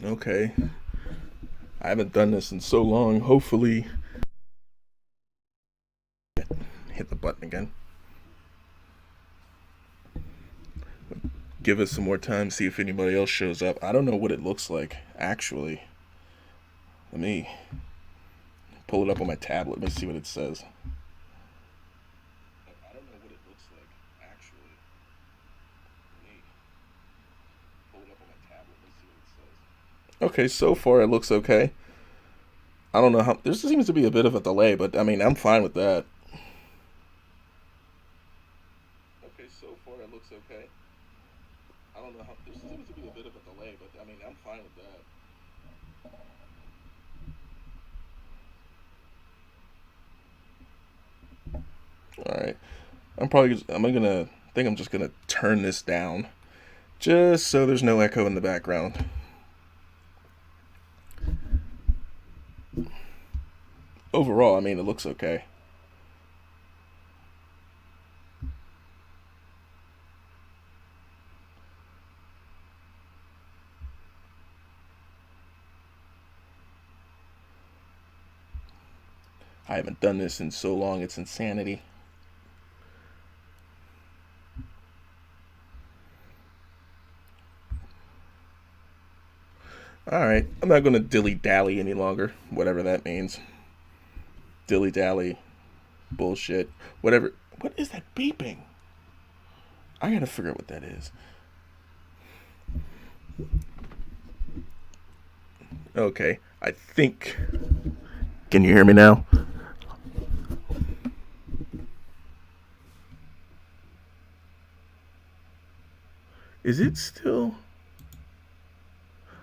Okay. I haven't done this in so long. Hopefully, hit the button again. Give us some more time, see if anybody else shows up. I don't know what it looks like, actually. Let me pull it up on my tablet. Let me see what it says. I don't know what it looks like, actually. Let me pull it up on my tablet. Let me see what it says. Okay, so far it looks okay. I don't know how. There seems to be a bit of a delay, but I mean, I'm fine with that. Okay, so far it looks okay. I don't know how. There seems to be a bit of a delay, but I mean, I'm fine with that. All right. I'm just gonna turn this down just so there's no echo in the background. Overall, I mean, it looks okay. I haven't done this in so long, it's insanity. Alright, I'm not gonna dilly dally any longer, whatever that means. Dilly dally, bullshit, whatever. What is that beeping? I gotta figure out what that is. Okay, I think. Can you hear me now? Is it still?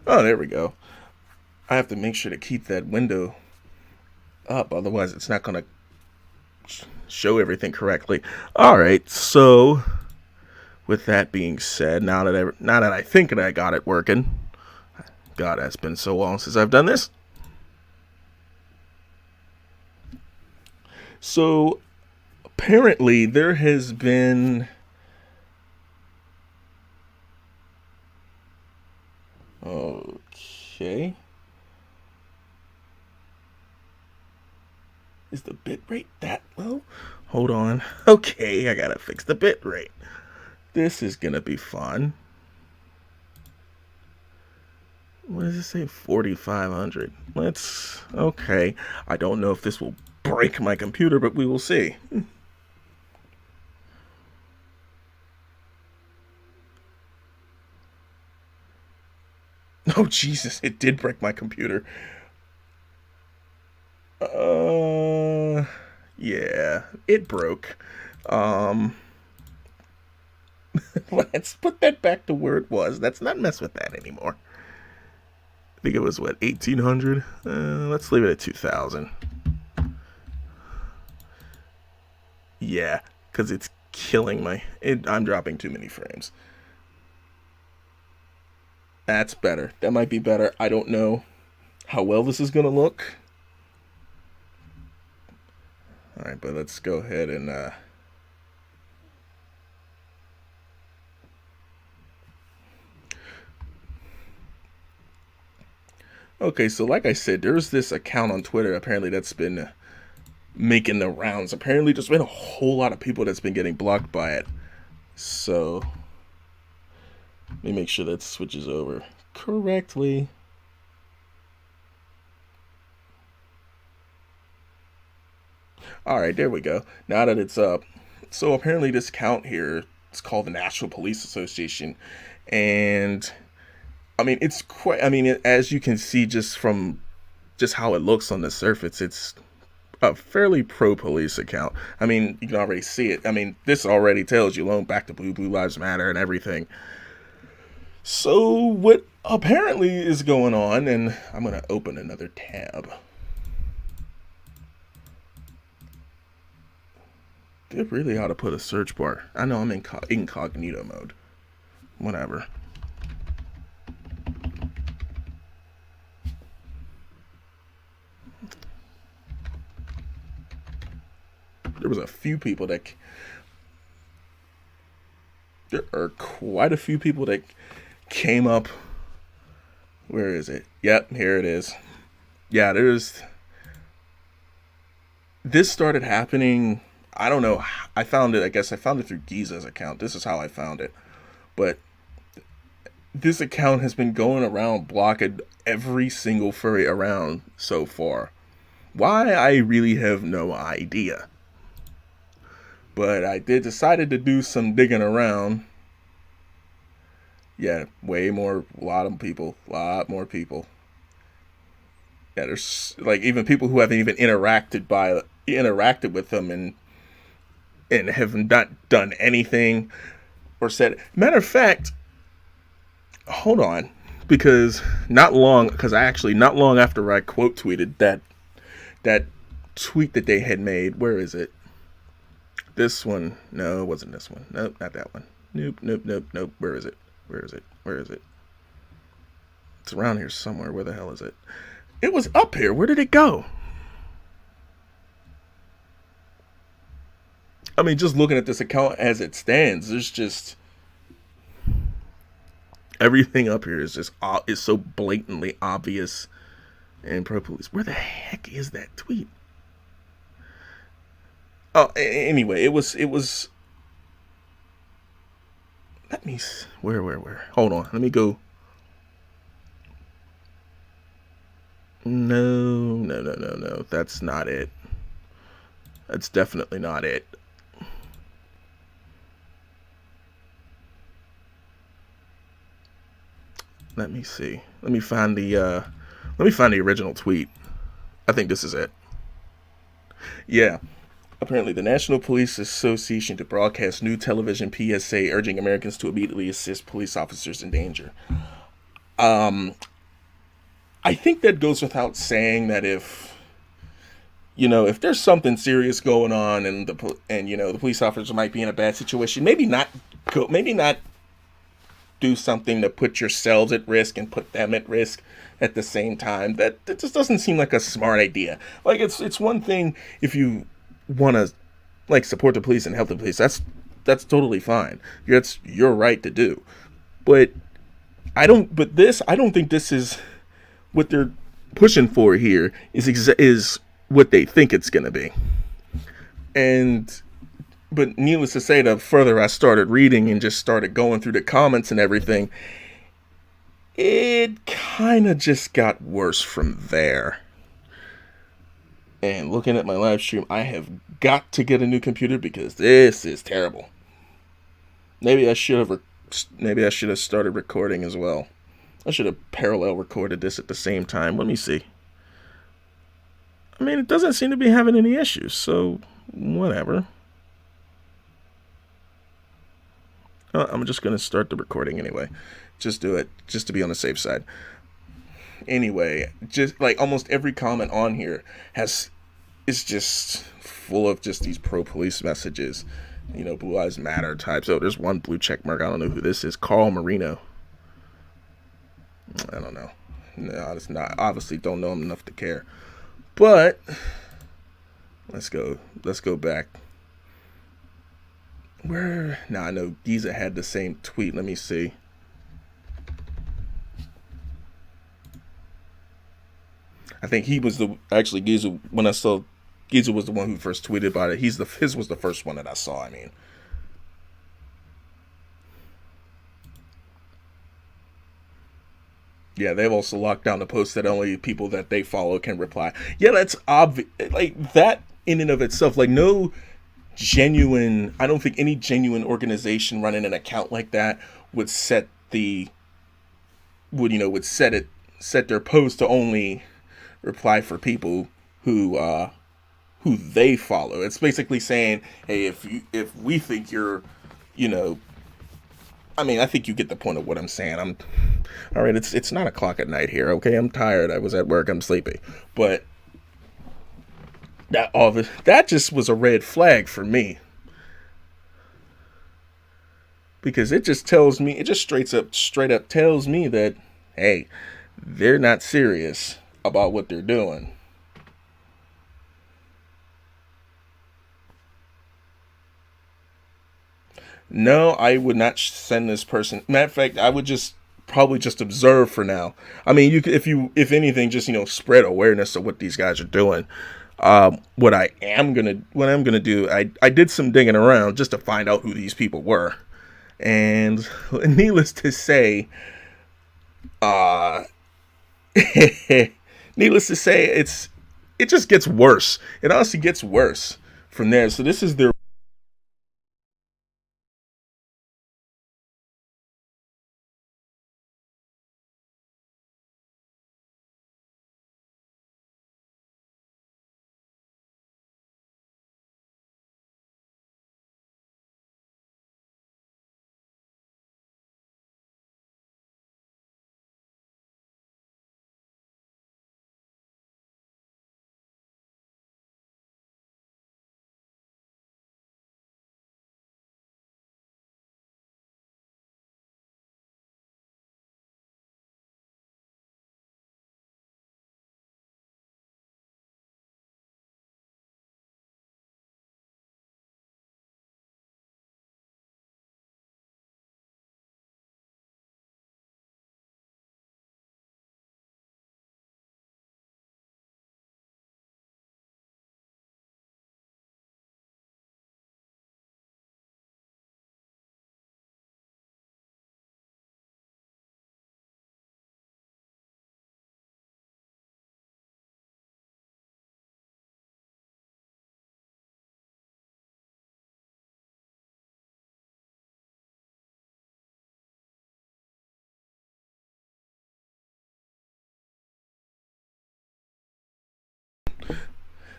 Oh, there we go. I have to make sure to keep that window up, otherwise, it's not going to show everything correctly. All right, so with that being said, now that I think that I got it working, God, that's been so long since I've done this. So apparently, there has been. Okay. Is the bit rate that low? Hold on. Okay, I gotta fix the bit rate. This is gonna be fun. What does it say? 4,500. Let's. Okay. I don't know if this will break my computer, but we will see. Oh, Jesus. It did break my computer. Yeah. It broke. Um. Let's put that back to where it was. Let's not mess with that anymore. I think it was, what, 1,800? Let's leave it at 2,000. Yeah, because it's killing I'm dropping too many frames. That's better. That might be better. I don't know how well this is going to look. All right, but let's go ahead and. Okay, so like I said, there's this account on Twitter apparently that's been making the rounds. Apparently, there's been a whole lot of people that's been getting blocked by it. So let me make sure that switches over correctly. All right, there we go. Now that it's up. So apparently, this account here, it's called the National Police Association. And I mean, it's quite, I mean, as you can see just from just how it looks on the surface, it's a fairly pro police account. I mean, you can already see it. I mean, this already tells you loan back to Blue Lives Matter and everything. So what apparently is going on, and I'm gonna open another tab. They really ought to put a search bar. I know I'm in incognito mode. Whatever. There was a few people that. There are quite a few people that came up Where is it? Yep, here it is. Yeah, there's this started happening. I don't know. I found it. I guess I found it through Giza's account. This is how I found it. But this account has been going around blocking every single furry around so far. Why, I really have no idea. But I did decided to do some digging around. Yeah, way more, a lot more people. Yeah, there's like even people who haven't even interacted with them and have not done anything or said. Matter of fact, hold on, because I actually not long after I quote tweeted that tweet that they had made. Where is it? This one? No, it wasn't this one. Nope, not that one. Nope, nope, nope, nope. Where is it? Where is it? Where is it? It's around here somewhere. Where the hell is it? It was up here. Where did it go? I mean, just looking at this account as it stands, there's just everything up here is so blatantly obvious and pro police. Where the heck is that tweet? Oh, anyway, it was. Let me. Where? Hold on. Let me go. No, no, no, no, no. That's not it. That's definitely not it. Let me see. Let me find the original tweet. I think this is it. Yeah. Apparently, the National Police Association to broadcast new television PSA urging Americans to immediately assist police officers in danger. Um, I think that goes without saying that if there's something serious going on and the police officer might be in a bad situation, maybe not do something to put yourselves at risk and put them at risk at the same time. That just doesn't seem like a smart idea. Like it's one thing if you want to like support the police and help the police. That's totally fine. That's your right to do. But I don't think this is what they're pushing for here is what they think it's going to be. And but needless to say, the further I started reading and just started going through the comments and everything, it kind of just got worse from there. And looking at my live stream, I have got to get a new computer because this is terrible. Maybe I should have started recording as well. I should have parallel recorded this at the same time. Let me see. I mean, it doesn't seem to be having any issues, so whatever. I'm just going to start the recording anyway. Just do it, just to be on the safe side. Anyway, just like almost every comment on here is just full of just these pro police messages. Blue Lives Matter types. Oh, there's one blue check mark. I don't know who this is. Carl Marino. I don't know. No, it's not. Obviously, don't know him enough to care. But let's go back. Where? Now I know Giza had the same tweet. Let me see. I think he was Giza. When I saw Giza was the one who first tweeted about it. His was the first one that I saw. I mean. Yeah, they've also locked down the post that only people that they follow can reply. Yeah, that's obvious. Like that in and of itself, like no genuine. I don't think any genuine organization running an account like that would set their post to only reply for people who they follow. It's basically saying, hey, if we think you're, I mean, I think you get the point of what I'm saying. All right. It's 9 o'clock at night here. Okay, I'm tired. I was at work. I'm sleepy. But that just was a red flag for me because it just tells me. It just straight up tells me that hey, they're not serious about what they're doing. No, I would not send this person. Matter of fact, I would just probably just observe for now. I mean, you could, if anything, just spread awareness of what these guys are doing. What I'm gonna do, I did some digging around just to find out who these people were, and needless to say, uh, needless to say, it just gets worse. It honestly gets worse from there. So this is their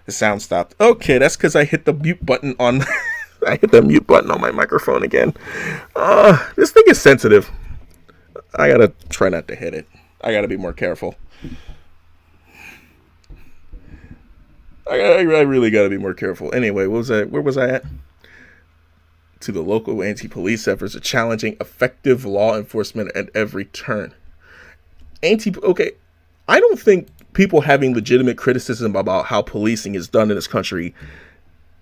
The sound stopped. Okay, that's because I hit the mute button on. I hit the mute button on my microphone again. This thing is sensitive. I gotta try not to hit it. I gotta be more careful. I really gotta be more careful. Anyway, what was I? Where was I at? To the local anti-police efforts of challenging effective law enforcement at every turn. Okay, I don't think people having legitimate criticism about how policing is done in this country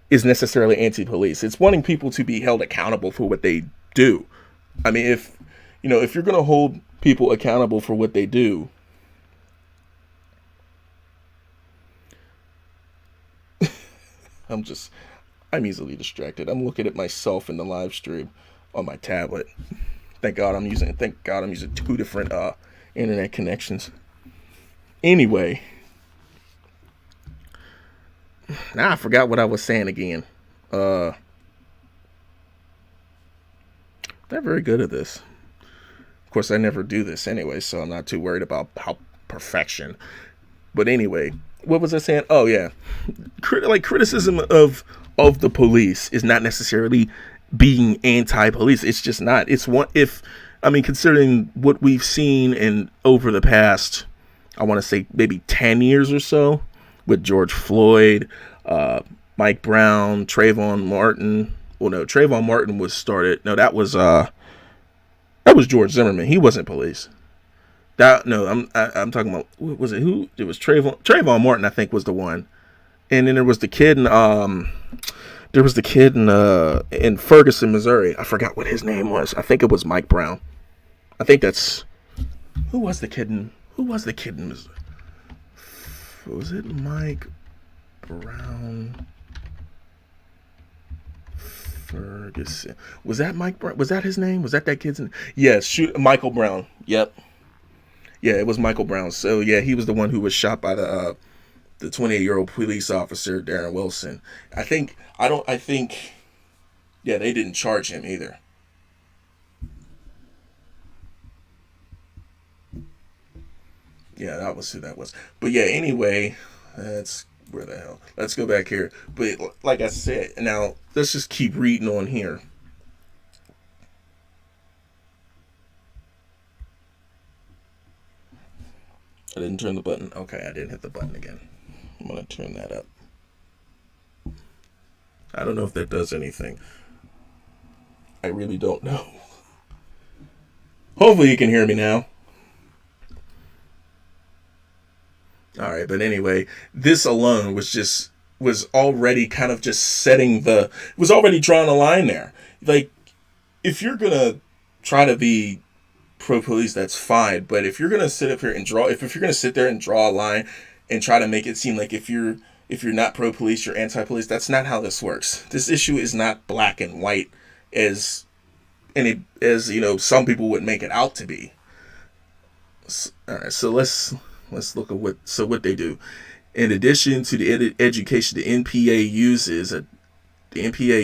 is necessarily anti-police. It's wanting people to be held accountable for what they do. I mean, if you're going to hold people accountable for what they do, I'm easily distracted. I'm looking at myself in the live stream on my tablet. Thank God I'm using two different internet connections. Anyway, now I forgot what I was saying again. Not very good at this. Of course, I never do this anyway, so I'm not too worried about how perfection. But anyway, what was I saying? Oh yeah, criticism of the police is not necessarily being anti-police. It's just not. It's one if I mean considering what we've seen in over the past, I want to say maybe 10 years or so with George Floyd, Mike Brown, Trayvon Martin. Well, no, Trayvon Martin was started. No, that was George Zimmerman. He wasn't police. I'm talking about, what was it? Who? It was Trayvon Martin, I think, was the one. And then there was the kid in Ferguson, Missouri. I forgot what his name was. I think it was Mike Brown. I think that's who was the kid in Missouri? Was it Mike Brown? Ferguson. Was that Mike Brown? Was that his name? Was that kid's name? Yes, Michael Brown. Yep. Yeah, it was Michael Brown. So yeah, he was the one who was shot by the 28-year-old police officer Darren Wilson. Yeah, they didn't charge him either. Yeah, that was who that was. But yeah, anyway, that's where the hell. Let's go back here. But like I said, now let's just keep reading on here. I didn't turn the button. Okay, I didn't hit the button again. I'm going to turn that up. I don't know if that does anything. I really don't know. Hopefully you can hear me now. All right, but anyway, this alone was already kind of just was already drawing a line there. Like, if you're going to try to be pro police, that's fine. But if you're gonna sit up here and draw, if you're gonna sit there and draw a line and try to make it seem like if you're not pro police, you're anti police, that's not how this works. This issue is not black and white as as some people would make it out to be. All right, so let's look at what they do. In addition to the education, the NPA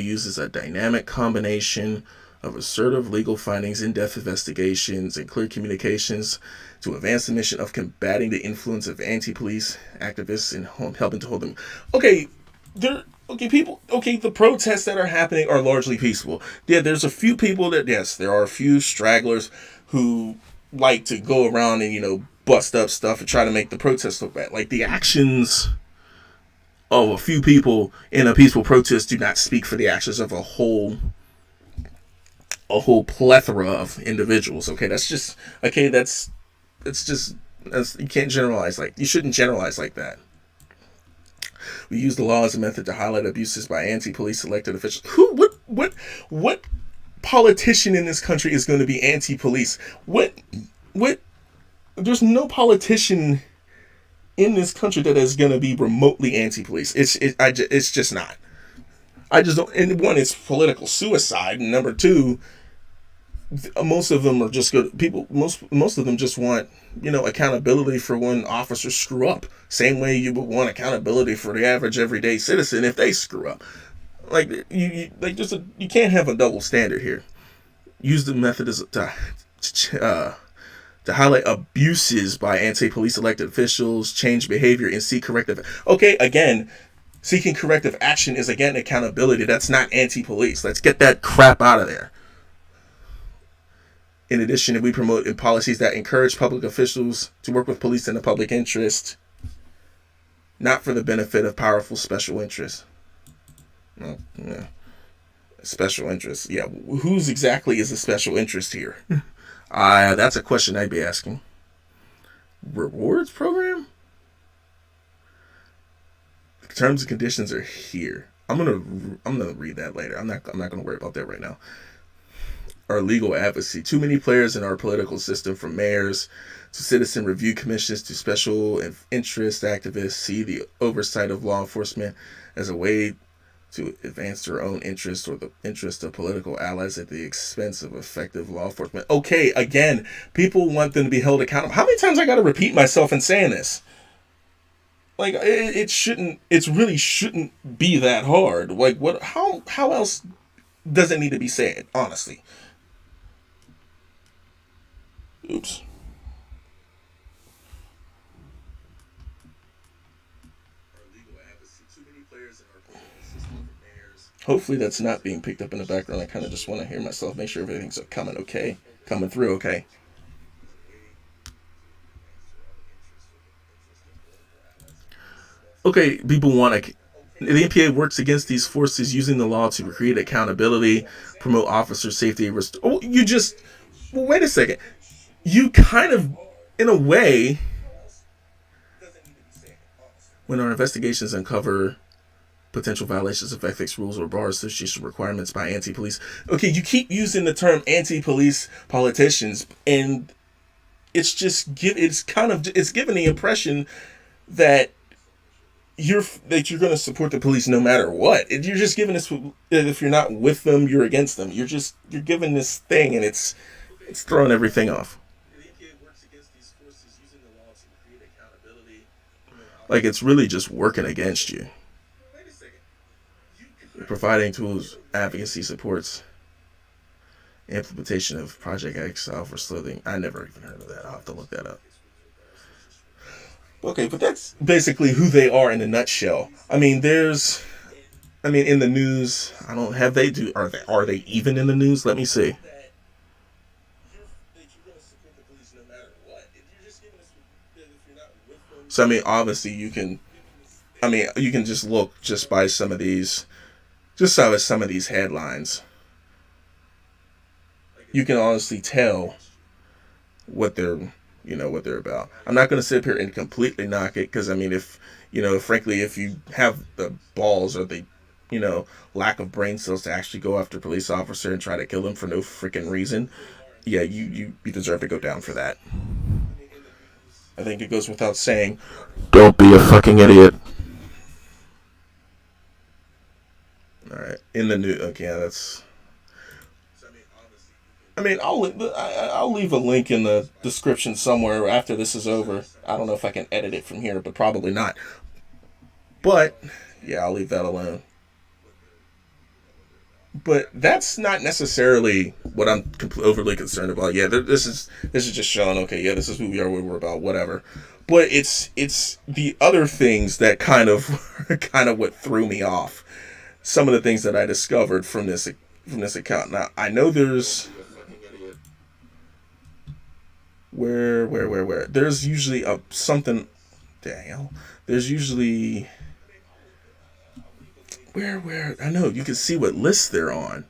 uses a dynamic combination of assertive legal findings, in-depth investigations, and clear communications to advance the mission of combating the influence of anti-police activists and helping to hold them. Okay, the protests that are happening are largely peaceful. Yeah, there's a few people that, yes, there are a few stragglers who like to go around and bust up stuff and try to make the protests look bad. Like, the actions of a few people in a peaceful protest do not speak for the actions of a whole plethora of individuals. Okay, that's you can't generalize, like, you shouldn't generalize like that. We use the law as a method to highlight abuses by anti-police elected officials. What politician in this country is going to be anti-police? What There's no politician in this country that is going to be remotely anti-police. It's just not. I just don't. And one, it's political suicide, and number two, most of them are just good people. Most of them just want accountability for when officers screw up. Same way you would want accountability for the average everyday citizen if they screw up. Like, you can't have a double standard here. Use the method as to highlight abuses by anti-police elected officials, change behavior, and seek corrective. Okay, again, seeking corrective action is, again, accountability. That's not anti-police. Let's get that crap out of there. In addition, we promote policies that encourage public officials to work with police in the public interest, not for the benefit of powerful special interests. Well, yeah. Special interests. Yeah, whose exactly is the special interest here? That's a question I'd be asking. Rewards program? The terms and conditions are here. I'm gonna read that later. I'm not gonna worry about that right now. Our legal advocacy. Too many players in our political system, from mayors to citizen review commissions to special interest activists, see the oversight of law enforcement as a way to advance their own interest or the interest of political allies at the expense of effective law enforcement. Okay, again, people want them to be held accountable. How many times I got to repeat myself in saying this? Like, it really shouldn't be that hard. Like, how else does it need to be said, honestly? Oops. Hopefully that's not being picked up in the background. I kind of just want to hear myself, make sure everything's coming through okay. Okay, people want to. The NPA works against these forces using the law to create accountability, promote officer safety. You just. Well, wait a second. You kind of, in a way, when our investigations uncover potential violations of ethics rules or bar association requirements by anti-police. Okay, you keep using the term anti-police politicians, and it's giving the impression that you're going to support the police no matter what. You're just giving this, if you're not with them, you're against them. You're giving this thing, and it's throwing everything off. Like, it's really just working against you. Providing tools, advocacy supports, implementation of Project Exile for sleuthing. I never even heard of that. I'll have to look that up. Okay, but that's basically who they are in a nutshell. I mean, in the news, I don't have they do are they even in the news? Let me see. So I mean, obviously you can just look just by some of these, just by some of these headlines. You can honestly tell what they're about. I'm not going to sit up here and completely knock it, because I mean, frankly, if you have the balls or the lack of brain cells to actually go after a police officer and try to kill them for no freaking reason, Yeah, you deserve to go down for that. I think it goes without saying. Don't be a fucking idiot. All right, in the new. Okay, yeah, that's. I mean, I'll leave a link in the description somewhere after this is over. I don't know if I can edit it from here, but probably not. But yeah, I'll leave that alone. But that's not necessarily what I'm overly concerned about. Yeah, this is just showing. Okay, yeah, this is who we are. What we're about. Whatever. But it's the other things that kind of what threw me off. Some of the things that I discovered from this account. Now I know there's where there's usually a something. Dang, there's usually where I know you can see what lists they're on.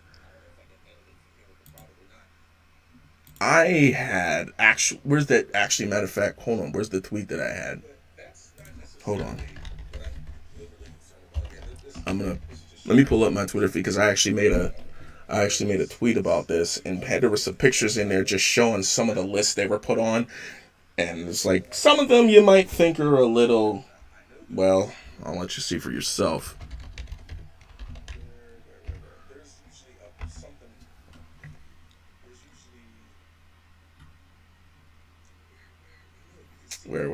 I had actually. Where's that? Actually, matter of fact, hold on. Where's the tweet that I had? Hold on. I'm gonna let me pull up my Twitter feed because I actually made a tweet about this and there were some pictures in there just showing some of the lists they were put on, and it's like some of them you might think are a little. Well, I'll let you see for yourself. Where?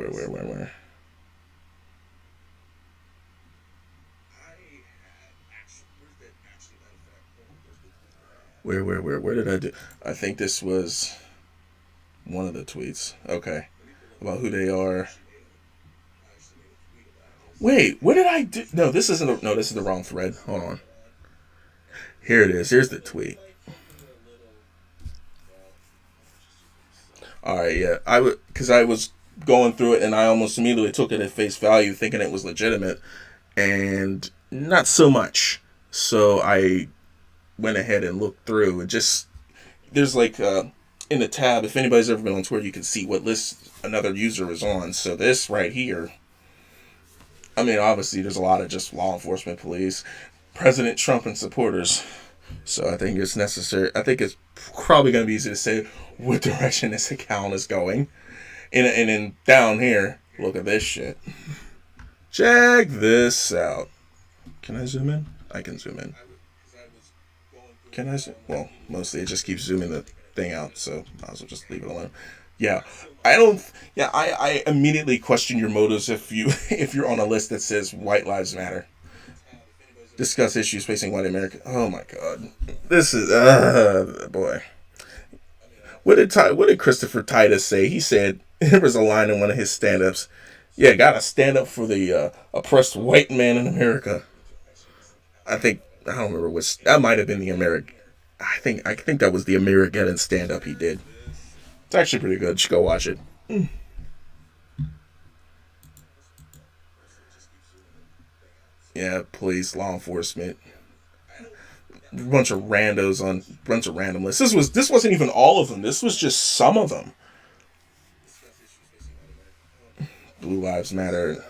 Where did I do? I think this was one of the tweets. Okay, about who they are. Wait, what did I do? No, this isn't. No, this is the wrong thread. Hold on. Here it is. Here's the tweet. All right, yeah. I would because I was going through it and I almost immediately took it at face value, thinking it was legitimate, and not so much. So I went ahead and looked through and just there's like in the tab. If anybody's ever been on Twitter, you can see what list another user is on. So this right here. I mean, obviously, there's a lot of just law enforcement, police, President Trump, and supporters. So I think it's necessary. I think it's probably going to be easy to say what direction this account is going. And then down here, look at this shit. Check this out. Can I zoom in? I can zoom in. Can I zoom? Well, mostly it just keeps zooming the thing out, so might as well just leave it alone. Yeah, I don't. Yeah, I immediately question your motives if you if you're on a list that says White Lives Matter. Discuss issues facing white America. Oh my God, this is boy. What did Christopher Titus say? He said there was a line in one of his stand-ups. Yeah, gotta stand up for the oppressed white man in America. I don't remember which that might have been the American. I think that was the American stand-up he did. It's actually pretty good. You should go watch it. Yeah, police, law enforcement, bunch of random lists. This wasn't even all of them. This was just some of them. Blue Lives Matter,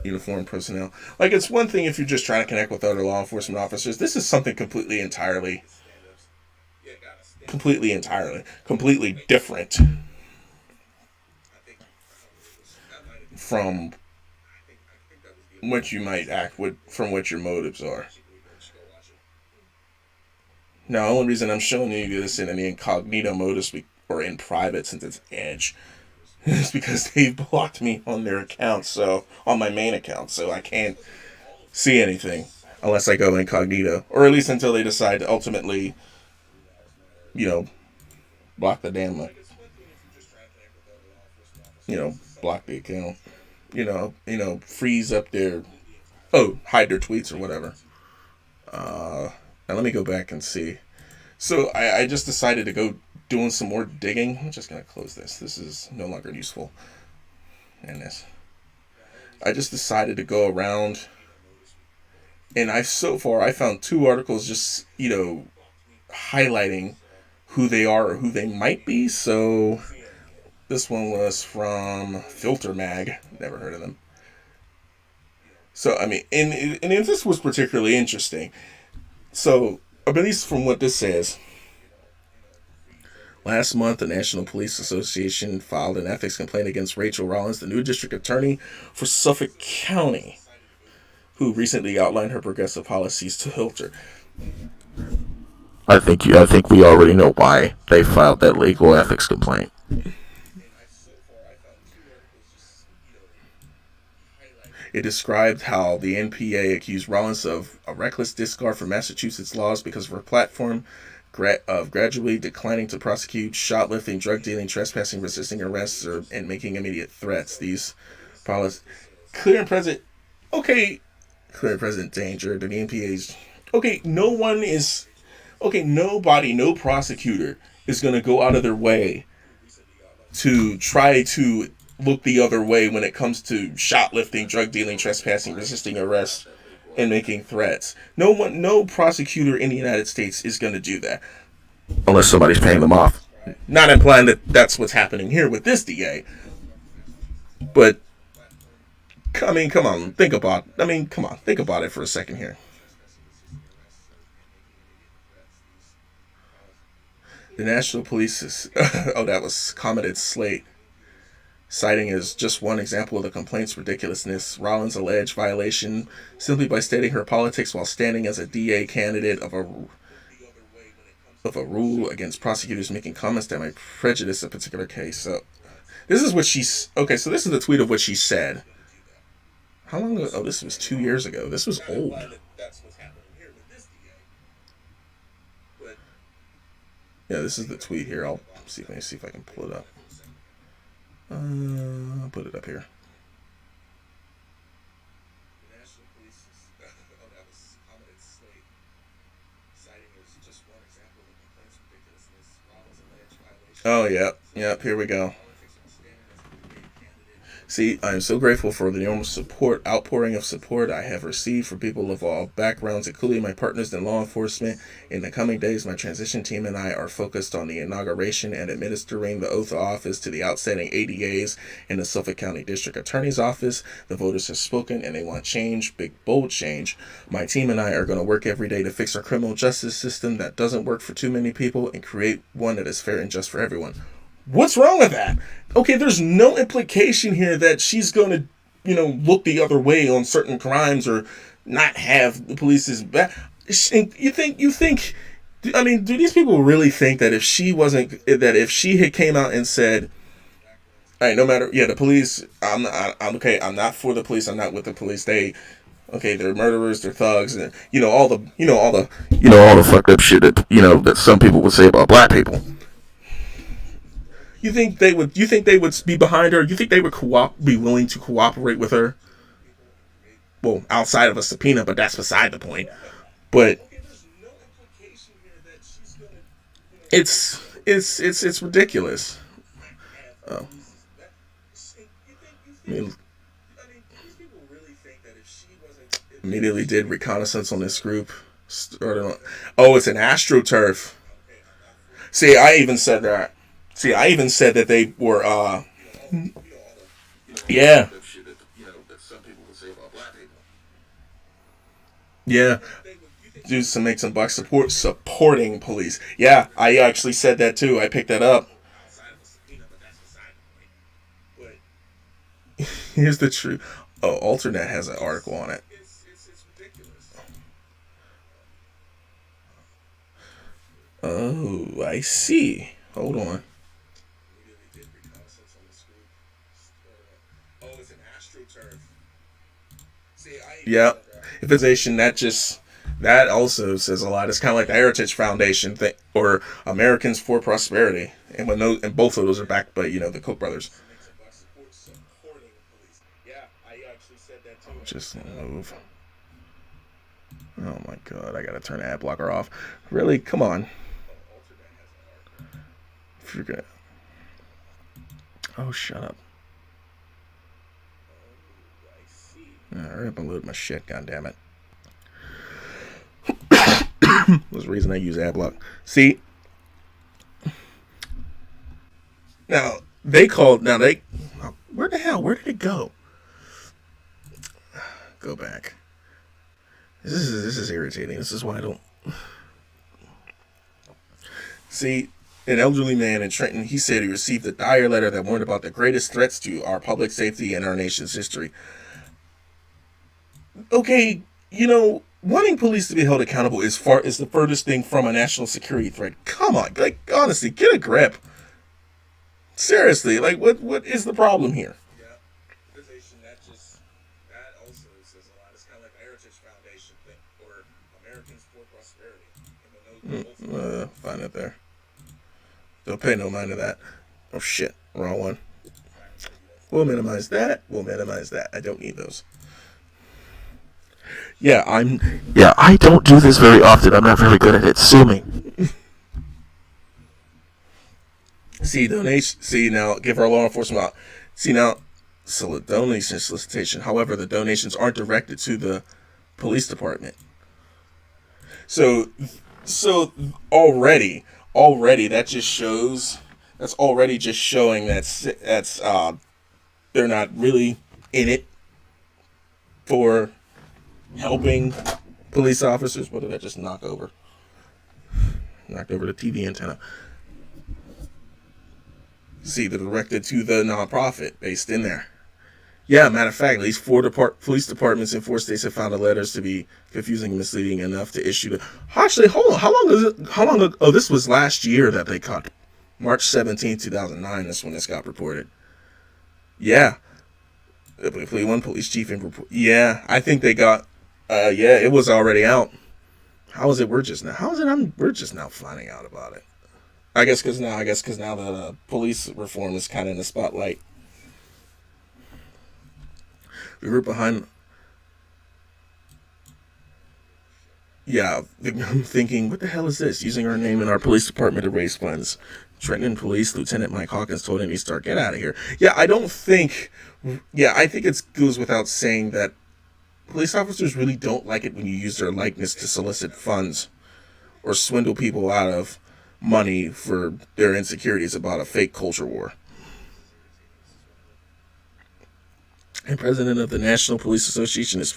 uniformed personnel. Like it's one thing if you're just trying to connect with other law enforcement officers. This is something completely different from what you might act with, from what your motives are. Now, the only reason I'm showing you this in an incognito mode or in private since it's Edge is because they blocked me on their account, so on my main account, so I can't see anything unless I go incognito, or at least until they decide to ultimately, you know, block the damn, you know, block the account, freeze up their, hide their tweets or whatever. Now let me go back and see. So I just decided to go doing some more digging. I'm just gonna close this. This is no longer useful. And this. I just decided to go around, and I found two articles just highlighting who they are or who they might be. So this one was from Filter Mag. Never heard of them. So I mean, and this was particularly interesting. So at least from what this says, Last month, the National Police Association filed an ethics complaint against Rachel Rollins, the new district attorney for Suffolk County, who recently outlined her progressive policies to Hilter. I think we already know why they filed that legal ethics complaint. It described how the NPA accused Rollins of a reckless disregard for Massachusetts laws because of her platform of gradually declining to prosecute shoplifting, drug dealing, trespassing, resisting arrests, and making immediate threats. These policies, clear and present, okay, clear and present danger. The NPA's okay. No one is okay. Nobody, no prosecutor is going to go out of their way to try to look the other way when it comes to shoplifting, drug dealing, trespassing, resisting arrest, and making threats. No one, no prosecutor in the United States is going to do that unless somebody's paying them off. Not implying that that's what's happening here with this DA, but I mean, come on, think about. I mean, come on, think about it for a second here. The National Police is. Oh, that was commented Slate, citing as just one example of the complaint's ridiculousness. Rollins' alleged violation simply by stating her politics while standing as a DA candidate of a rule against prosecutors making comments that might prejudice a particular case. So this is what she's okay. So this is the tweet of what she said. How long ago? Oh, this was 2 years ago. This was old. Yeah, this is the tweet here. I'll see. Let me see if I can pull it up. I'll put it up here. Oh, yep. Yep, here we go. See, I am so grateful for the enormous outpouring of support I have received from people of all backgrounds, including my partners in law enforcement. In the coming days, my transition team and I are focused on the inauguration and administering the oath of office to the outstanding ADAs in the Suffolk County District Attorney's Office. The voters have spoken and they want change, big, bold change. My team and I are going to work every day to fix our criminal justice system that doesn't work for too many people and create one that is fair and just for everyone. What's wrong with that? Okay, there's no implication here that she's going to, look the other way on certain crimes or not have the police's back. You think, I mean, do these people really think that if she had came out and said, all right, no matter, yeah, the police, I'm okay, I'm not for the police, I'm not with the police, they're murderers, they're thugs, and, all the fucked up shit that some people would say about black people. You think they would? You think they would be behind her? You think they would be willing to cooperate with her? Well, outside of a subpoena, but that's beside the point. But it's ridiculous. Oh. I mean, immediately did reconnaissance on this group. Oh, it's an AstroTurf. See, I even said that. See, I even said that they were, yeah. Yeah. Do some make some bucks supporting police. Yeah, I actually said that too. I picked that up. Here's the truth. Oh, Alternate has an article on it. Oh, I see. Hold on. Yeah, if it's Asian, that also says a lot. It's kind of like the Heritage Foundation thing or Americans for Prosperity, and both of those are backed by the Koch brothers. Just move. Oh my god, I gotta turn ad blocker off. Really? Come on. If you're gonna. Oh, shut up. Alright, I'm gonna load my shit, goddammit. That's the reason I use AdBlock. See? Now, where the hell? Where did it go? Go back. This is irritating. This is why I don't. See, An elderly man in Trenton, he said he received a dire letter that warned about the greatest threats to our public safety and our nation's history. Okay, wanting police to be held accountable is the furthest thing from a national security threat. Come on, like honestly, get a grip. Seriously, like what is the problem here? Yeah, organization that also says a lot. It's kind of like the Heritage Foundation thing or Americans for Prosperity. Find it there. Don't pay no mind to that. Oh shit, wrong one. We'll minimize that. We'll minimize that. I don't need those. Yeah, I don't do this very often. I'm not very good at it. Sue me. See, donation. See, now, give our law enforcement out. See, now, so donation solicitation. However, the donations aren't directed to the police department. So, already, that just shows. That's already just showing that's they're not really in it for helping police officers. What did I just knock over? Knocked over the TV antenna. See, they're directed to the nonprofit based in there. Yeah, matter of fact, at least four police departments in 4 states have found the letters to be confusing and misleading enough to issue the. Actually, hold on. How long is it? How long ago? Oh, this was last year that they caught. March 17, 2009. That's when this got reported. Yeah. The Cleveland police chief. Yeah, I think they got. Yeah, it was already out. How is it? We're just now. We're just now finding out about it. I guess because now that police reform is kind of in the spotlight. The group behind. Yeah, I'm thinking, what the hell is this? Using our name in our police department to raise funds. Trenton Police Lieutenant Mike Hawkins told Andy Stark, "Get out of here." Yeah, I think it goes without saying that police officers really don't like it when you use their likeness to solicit funds or swindle people out of money for their insecurities about a fake culture war. And president of the National Police Association is a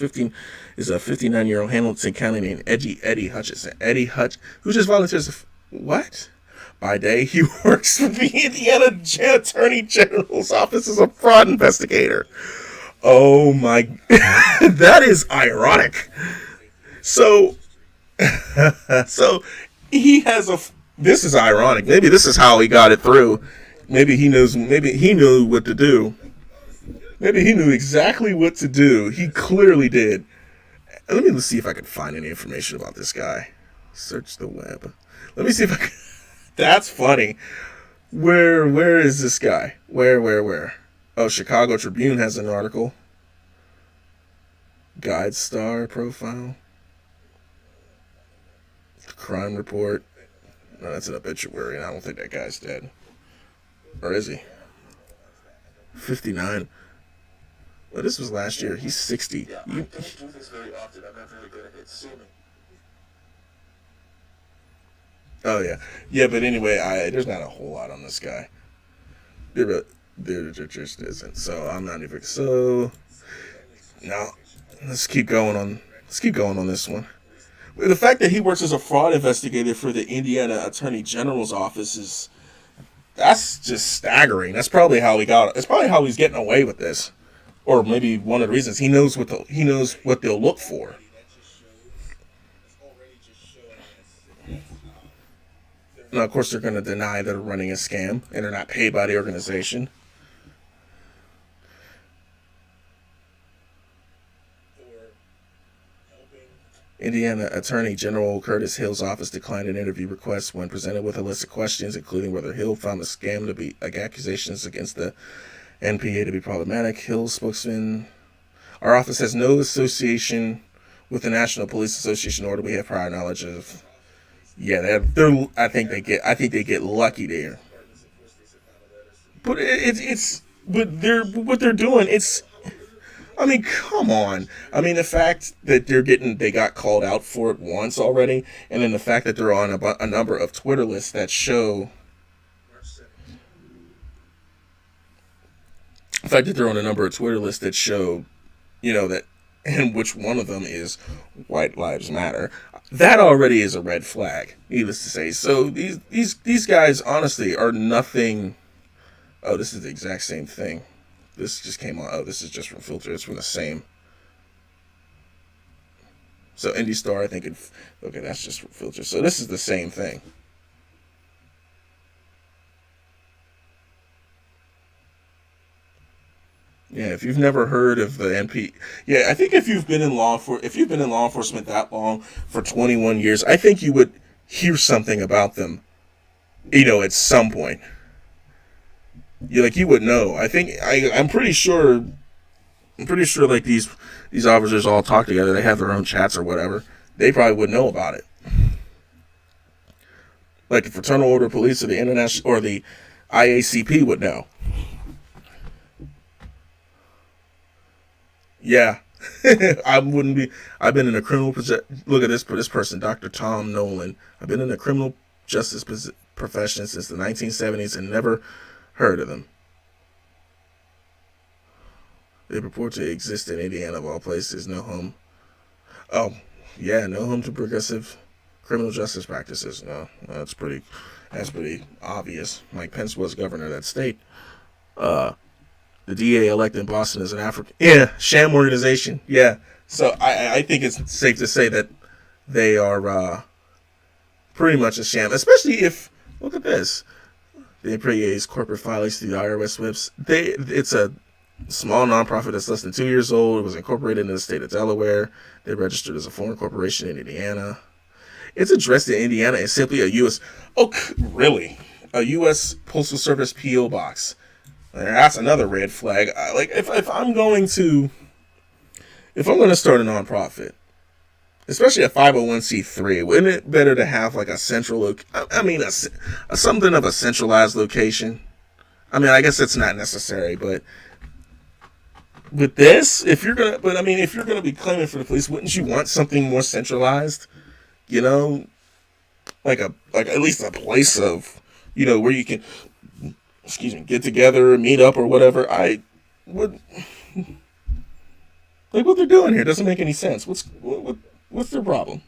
59-year-old Hamilton County named Eddie Hutchinson. Who just volunteers. What? By day, he works for the Indiana Attorney General's office as a fraud investigator. Oh my, that is ironic. So he has this is ironic. Maybe this is how he got it through. Maybe he knew what to do. Maybe he knew exactly what to do. He clearly did. Let's see if I can find any information about this guy. Search the web. Let me see if I can. That's funny. Where is this guy? Where? Oh, Chicago Tribune has an article. Guide Star profile. Crime report. No, that's an obituary, and I don't think that guy's dead. Or is he? 59. Well, this was last year. He's 60. Yeah, I don't do this very often. I'm not very good at it. Sue me. Oh, yeah. Yeah, but anyway, there's not a whole lot on this guy. There just isn't. So, I'm not even... So, now, let's keep going on this one. The fact that he works as a fraud investigator for the Indiana Attorney General's office that's just staggering. That's probably how it's probably how he's getting away with this. Or maybe one of the reasons he knows what they'll look for. Now, of course, they're going to deny that they're running a scam and they're not paid by the organization. Indiana Attorney General Curtis Hill's office declined an interview request when presented with a list of questions, including whether Hill found the scam to be accusations against the NPA to be problematic. Hill's spokesman, "Our office has no association with the National Police Association, nor do we have prior knowledge of." Yeah, I think they get lucky there. But what they're doing. I mean, come on. I mean, the fact that they got called out for it once already, and then the fact that they're on a number of Twitter lists that show. The fact that they're on a number of Twitter lists that show, that, and which one of them is White Lives Matter. that already is a red flag, needless to say. So these guys honestly are nothing. Oh, this is the exact same thing. This just came on. Oh, this is just from Filter. It's from the same. So Indie Star, I think. Okay, that's just from Filter. So this is the same thing. Yeah, if you've never heard of the NP, yeah, I think if you've been in law enforcement that long for 21 years, I think you would hear something about them. At some point, you would know. I'm pretty sure. I'm pretty sure like these officers all talk together. They have their own chats or whatever. They probably would know about it. Like the Fraternal Order of Police or the International or the IACP would know. Yeah, I wouldn't be. I've been in a look at this person, Dr. Tom Nolan. I've been in the criminal justice profession since the 1970s and never heard of them. They purport to exist in Indiana of all places. No home. Oh, yeah, no home to progressive criminal justice practices. No, that's pretty obvious. Mike Pence was governor of that state. Uh, the DA elected in Boston is an African. Yeah, sham organization. Yeah. So I think it's safe to say that they are pretty much a sham, especially if, look at this. The employees corporate filings through the IRS whips. It's a small nonprofit that's less than 2 years old. It was incorporated in the state of Delaware. They registered as a foreign corporation in Indiana. It's addressed in Indiana and simply a U.S. Oh, really? A U.S. Postal Service P.O. box. That's another red flag. Like if I'm going to start a nonprofit, especially a 501c3, wouldn't it better to have like a central something of a centralized location? I mean, I guess it's not necessary, but with this, if you're gonna be claiming for the police, wouldn't you want something more centralized? You know, like at least a place of, where you can, get together, meet up, or whatever. I would like what they're doing here doesn't make any sense. What's their problem?